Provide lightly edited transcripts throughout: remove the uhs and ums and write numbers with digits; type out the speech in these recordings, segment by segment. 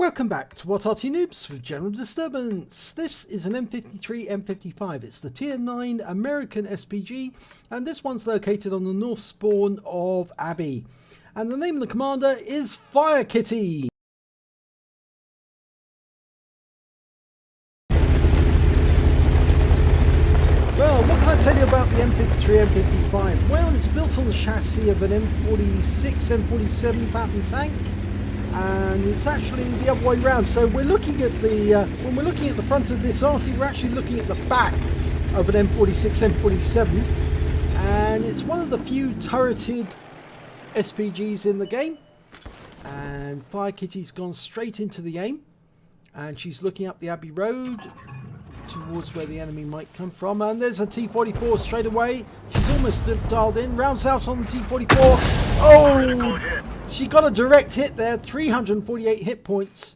Welcome back to What Arty Noobs with General Disturbance. This is an M53 M55. It's the Tier 9 American SPG, and this one's located on the north spawn of Abbey. And the name of the commander is Firekitty. Well, what can I tell you about the M53 M55? Well, it's built on the chassis of an M46, M47 pattern tank. And it's actually the other way around. So we're looking at the when we're looking at the front of this Arty, we're actually looking at the back of an M46, M47, and it's one of the few turreted SPGs in the game. And Firekitty's gone straight into the aim, and she's looking up the Abbey Road towards where the enemy might come from. And there's a T44 straight away. She's almost dialed in. Rounds out on the T44. Oh! She got a direct hit there, 348 hit points.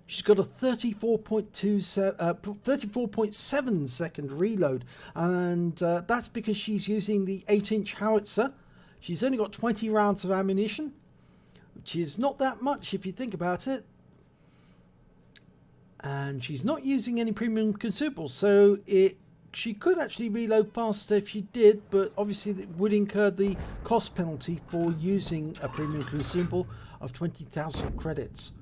She's got a 34.7 second reload, and that's because she's using the 8-inch howitzer. She's only got 20 rounds of ammunition, which is not that much if you think about it. And she's not using any premium consumables, so she could actually reload faster if she did, but obviously it would incur the cost penalty for using a premium consumable of 20,000 credits.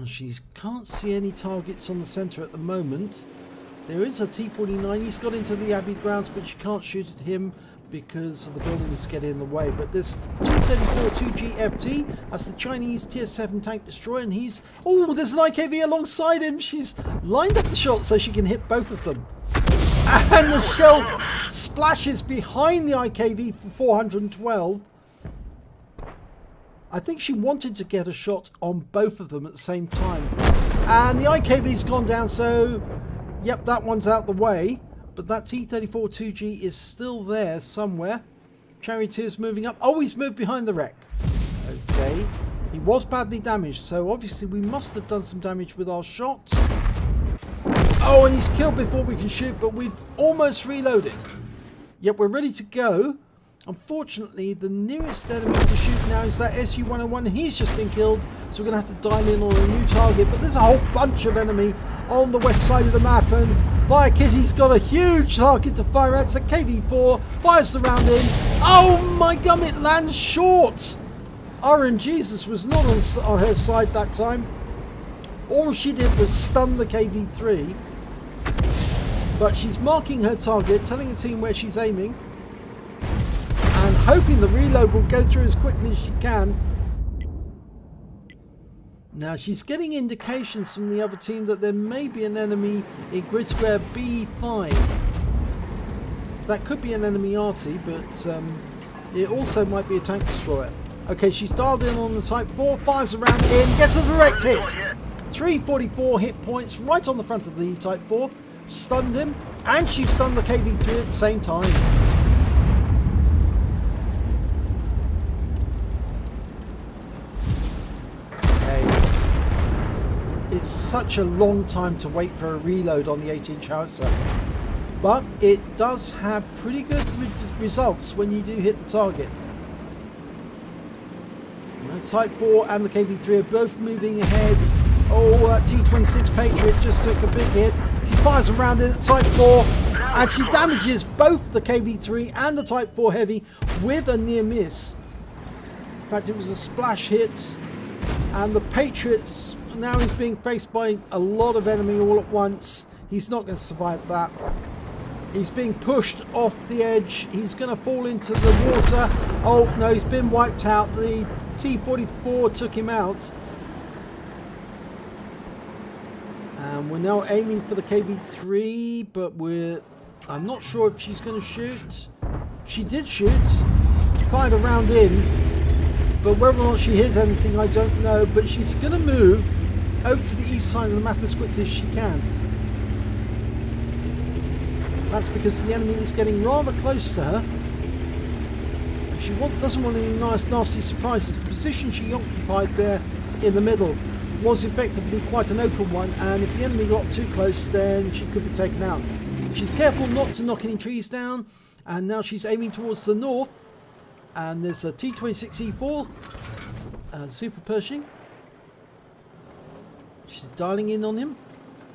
She can't see any targets on the centre at the moment. There is a T49, he's got into the Abbey grounds, but she can't shoot at him because the buildings get in the way. But there's T-34 2GFT, that's the Chinese Tier 7 tank destroyer, and he's... Oh, there's an IKV alongside him! She's lined up the shot so she can hit both of them. And the shell splashes behind the IKV for 412. I think she wanted to get a shot on both of them at the same time. And the IKV's gone down, so yep, that one's out the way. But that T-34 2G is still there somewhere. Charioteer's moving up. Oh, he's moved behind the wreck. Okay. He was badly damaged, so obviously we must have done some damage with our shot. Oh, and he's killed before we can shoot, but we've almost reloaded. Yep, we're ready to go. Unfortunately, the nearest enemy to shoot now is that SU-101. He's just been killed, so we're going to have to dial in on a new target. But there's a whole bunch of enemy on the west side of the map, and Firekitty's got a huge target to fire at. It's a KV-4, fires the round in. Oh my gum, it lands short. RNGesus was not on her side that time. All she did was stun the KV-3. But she's marking her target, telling the team where she's aiming, and hoping the reload will go through as quickly as she can. Now she's getting indications from the other team that there may be an enemy in grid square B5. That could be an enemy Arty, but it also might be a tank destroyer. Okay, she's dialed in on the Type 4, fires around in, gets a direct hit. 344 hit points right on the front of the Type 4. Stunned him, and she stunned the KV-3 at the same time. Okay. It's such a long time to wait for a reload on the 8-inch howitzer, but it does have pretty good results when you do hit the target. The Type 4 and the KV-3 are both moving ahead. Oh, that T-26 Patriot just took a big hit. She fires around in at Type 4, and she damages both the KV-3 and the Type 4 Heavy with a near miss. In fact, it was a splash hit, and the Patriots, now he's being faced by a lot of enemy all at once. He's not going to survive that. He's being pushed off the edge. He's going to fall into the water. Oh, no, he's been wiped out. The T-44 took him out. And we're now aiming for the KV-3, but I'm not sure if she's going to shoot. She did shoot. She fired a round in, but whether or not she hit anything, I don't know. But she's going to move over to the east side of the map as quickly as she can. That's because the enemy is getting rather close to her. And she doesn't want any nasty surprises. The position she occupied there in the middle was effectively quite an open one, and if the enemy got too close, then she could be taken out. She's careful not to knock any trees down, and now she's aiming towards the north, and there's a T-26E4 super Pershing, She's dialing in on him.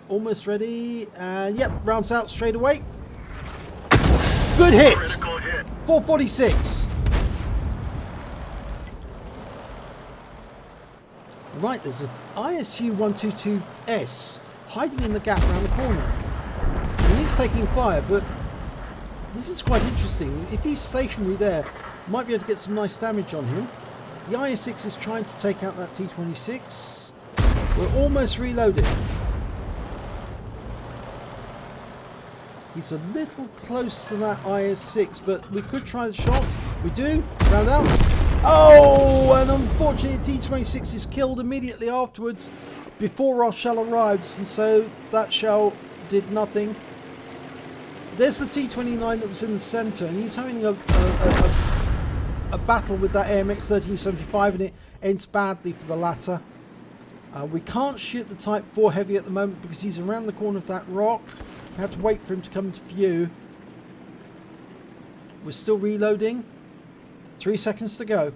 Almost ready. And yep, rounds out straight away. Good hit. 446. Right, there's an ISU 122S hiding in the gap around the corner. And he's taking fire, but this is quite interesting. If he's stationary there, might be able to get some nice damage on him. The IS-6 is trying to take out that T-26. We're almost reloaded. He's a little close to that IS-6, but we could try the shot. We do. Round out. Oh, and unfortunately T-26 is killed immediately afterwards before our shell arrives, and so that shell did nothing. There's the T-29 that was in the centre, and he's having a battle with that AMX 1375, and it ends badly for the latter. We can't shoot the Type 4 Heavy at the moment because he's around the corner of that rock. We have to wait for him to come into view. We're still reloading. 3 seconds to go.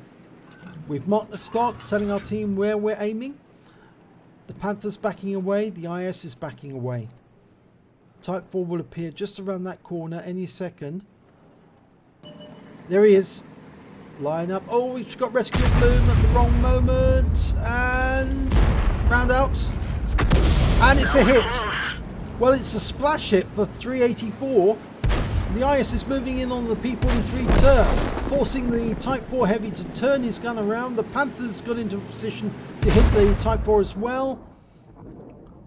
We've marked the spot, telling our team where we're aiming. The Panther's backing away. The IS is backing away. Type 4 will appear just around that corner any second. There he is. Line up. Oh, he's got rescue bloom at the wrong moment. And round out. And it's a hit. Well, it's a splash hit for 384. The IS is moving in on the P43 turn, forcing the Type 4 Heavy to turn his gun around. The Panther's got into a position to hit the Type 4 as well.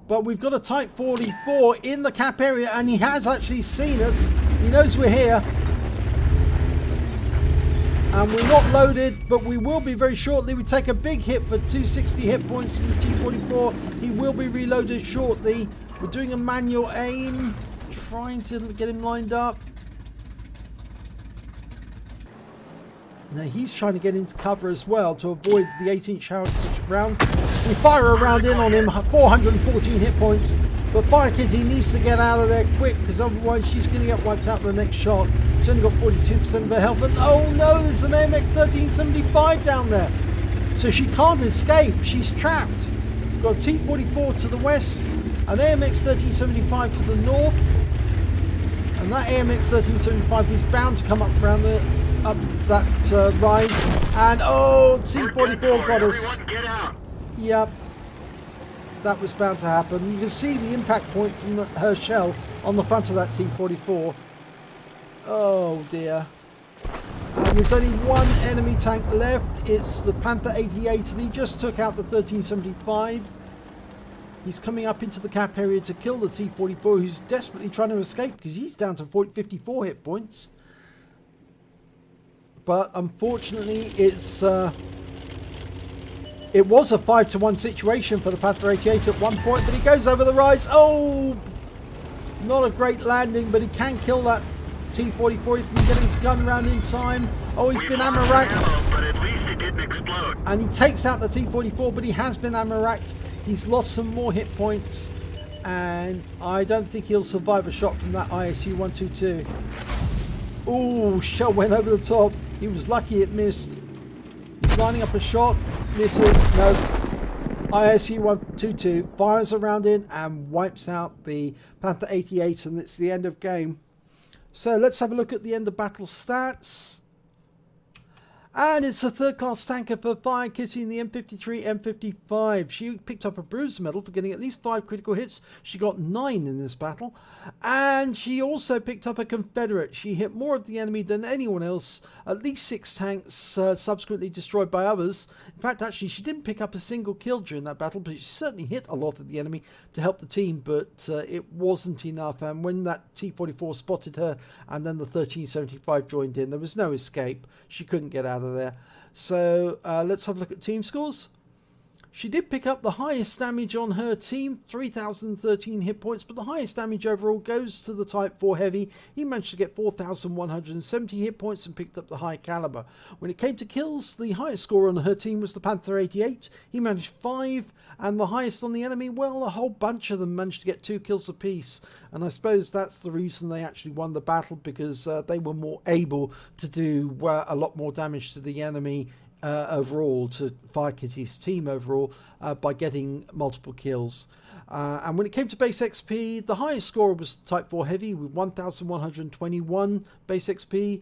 But we've got a Type 44 in the cap area, and he has actually seen us. He knows we're here. And we're not loaded, but we will be very shortly. We take a big hit for 260 hit points from the T44. He will be reloaded shortly. We're doing a manual aim, trying to get him lined up. Now he's trying to get into cover as well to avoid the 18-inch howitzer round. We fire a round in on him, 414 hit points. But Firekitty needs to get out of there quick, because otherwise she's going to get wiped out for the next shot. She's only got 42% of her health. And oh no, there's an AMX 1375 down there. So she can't escape. She's trapped. We've got T44 to the west, an AMX 1375 to the north. And that AMX 1375 is bound to come up around that rise. And oh, T44 got us. Get out. Yep. That was bound to happen. You can see the impact point from her shell on the front of that T-44. Oh dear. And there's only one enemy tank left. It's the Panther 88, and he just took out the 1375. He's coming up into the cap area to kill the T-44, who's desperately trying to escape because he's down to 54 hit points. But unfortunately, it was a 5-to-1 situation for the Panther 88 at one point, but he goes over the rise. Oh, not a great landing, but he can kill that T-44 if he can get his gun round in time. Oh, he's been ammo-racked. But at least it didn't explode. And he takes out the T-44, but he has been ammo-racked. He's lost some more hit points, and I don't think he'll survive a shot from that ISU 122. Oh, shell went over the top. He was lucky it missed. He's lining up a shot. Misses. No. ISU 122 fires around in and wipes out the Panther 88, and it's the end of game. So let's have a look at the end of battle stats. And it's a third-class tanker for Firekitty in the M53 M55. She picked up a bruiser medal for getting at least 5 critical hits. She got 9 in this battle. And she also picked up a Confederate. She hit more of the enemy than anyone else. At least 6 tanks subsequently destroyed by others. In fact, actually, she didn't pick up a single kill during that battle, but she certainly hit a lot of the enemy to help the team, but it wasn't enough. And when that T-44 spotted her and then the 1375 joined in, there was no escape. She couldn't get out of there. So let's have a look at team scores. She did pick up the highest damage on her team, 3,013 hit points, but the highest damage overall goes to the Type 4 Heavy. He managed to get 4,170 hit points and picked up the high caliber. When it came to kills, the highest score on her team was the Panther 88. He managed 5, and the highest on the enemy, well, a whole bunch of them managed to get 2 kills apiece. And I suppose that's the reason they actually won the battle, because they were more able to do a lot more damage to the enemy overall to firekitty's team overall by getting multiple kills. And when it came to base XP, the highest score was Type 4 Heavy with 1,121 base XP.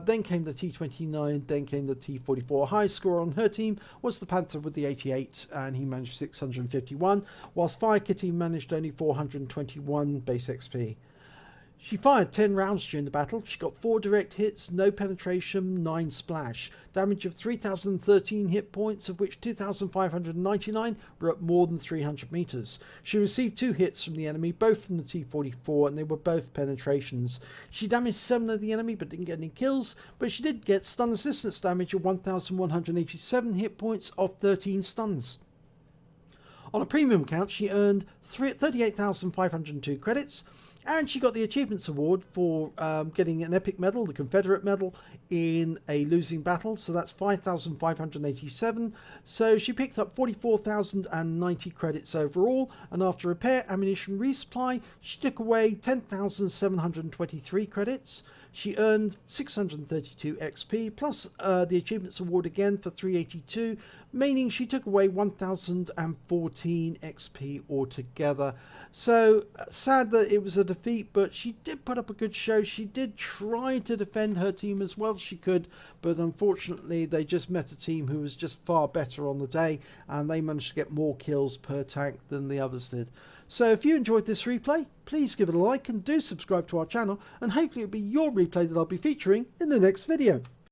Then came the T29, then came the T44. Highest score on her team was the Panther with the 88, and he managed 651, whilst firekitty managed only 421 base XP. She fired 10 rounds during the battle. She got 4 direct hits, no penetration, 9 splash. Damage of 3,013 hit points, of which 2,599 were at more than 300 meters. She received 2 hits from the enemy, both from the T44, and they were both penetrations. She damaged 7 of the enemy but didn't get any kills, but she did get stun assistance damage of 1,187 hit points off 13 stuns. On a premium account, she earned 38,502 credits, and she got the Achievements Award for getting an epic medal, the Confederate medal, in a losing battle. So that's 5,587. So she picked up 44,090 credits overall. And after repair, ammunition resupply, she took away 10,723 credits. She earned 632 XP, plus the Achievements Award again for 382, meaning she took away 1,014 XP altogether. So sad that it was a defeat, but she did put up a good show. She did try to defend her team as well as she could, but unfortunately they just met a team who was just far better on the day, and they managed to get more kills per tank than the others did. So if you enjoyed this replay, please give it a like and do subscribe to our channel, and hopefully it'll be your replay that I'll be featuring in the next video.